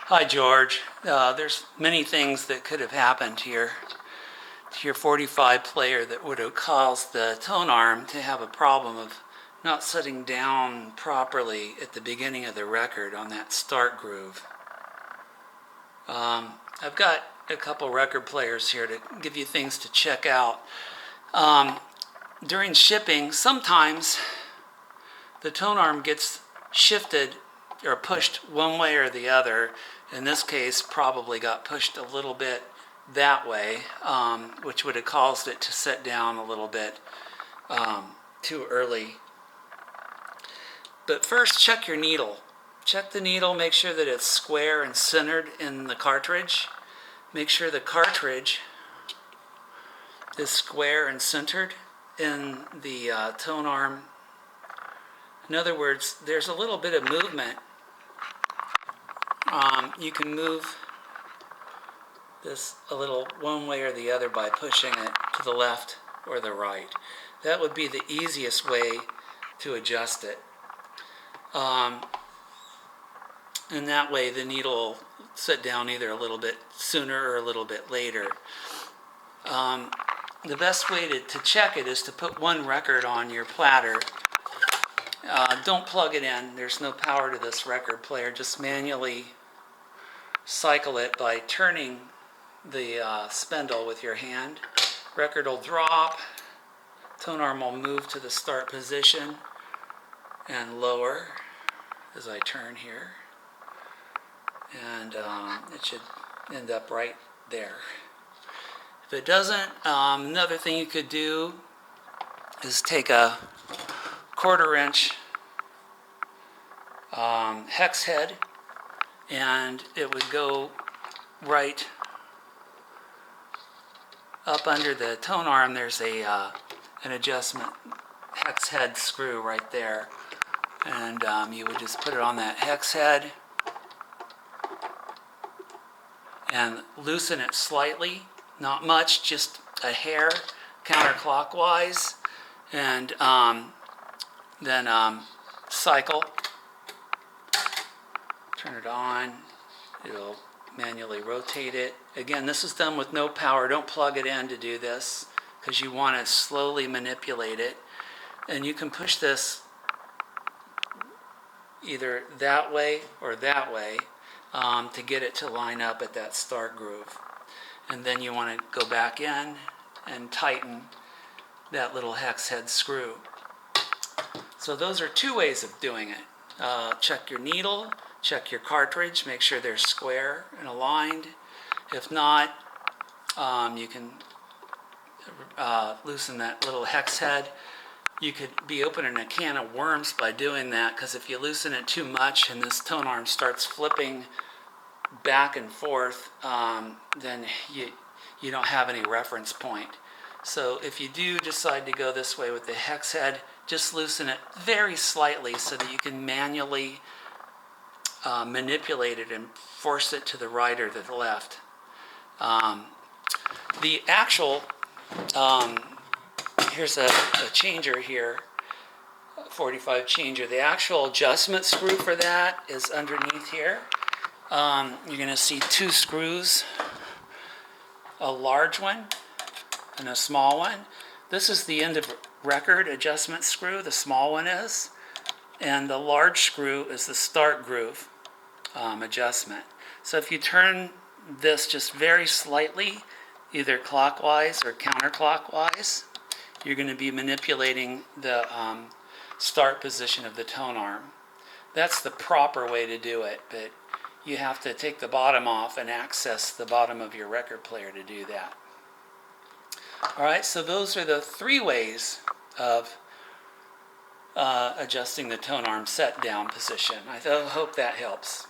Hi, George. There's many things that could have happened here to your 45 player that would have caused the tone arm to have a problem of not setting down properly at the beginning of the record on that start groove. I've got a couple record players here to give you things to check out. During shipping, sometimes the tone arm gets shifted or pushed one way or the other. In this case, probably got pushed a little bit that way, which would have caused it to set down a little bit too early. But first, check your needle. Check the needle, make sure that it's square and centered in the cartridge. Make sure the cartridge is square and centered in the tone arm. In other words, there's a little bit of movement. You can move this a little one way or the other by pushing it to the left or the right. That would be the easiest way to adjust it. And that way the needle will sit down either a little bit sooner or a little bit later. The best way to check it is to put one record on your platter. Don't plug it in. There's no power to this record player. Just manually cycle it by turning the spindle with your hand. Record will drop. Tone arm will move to the start position and lower as I turn here. And it should end up right there. If it doesn't, another thing you could do is take a 1/4 inch hex head, and it would go right up under the tone arm. There's an adjustment hex head screw right there, and you would just put it on that hex head and loosen it slightly, not much, just a hair counterclockwise, and then cycle, turn it on, it'll manually rotate it. Again, this is done with no power. Don't plug it in to do this because you want to slowly manipulate it, and you can push this either that way or that way to get it to line up at that start groove. And then you want to go back in and tighten that little hex head screw. So those are two ways of doing it. Check your needle, check your cartridge, make sure they're square and aligned. If not, you can loosen that little hex head. You could be opening a can of worms by doing that, because if you loosen it too much and this tone arm starts flipping back and forth, then you don't have any reference point. So if you do decide to go this way with the hex head, just loosen it very slightly so that you can manually manipulate it and force it to the right or to the left. The actual, here's a changer here, 45 changer. The actual adjustment screw for that is underneath here. You're going to see two screws, a large one and a small one. This is the end of record adjustment screw, the small one is, and the large screw is the start groove adjustment. So if you turn this just very slightly, either clockwise or counterclockwise, you're going to be manipulating the start position of the tone arm. That's the proper way to do it, but you have to take the bottom off and access the bottom of your record player to do that. Alright, so those are the three ways of adjusting the tone arm set down position. I hope that helps.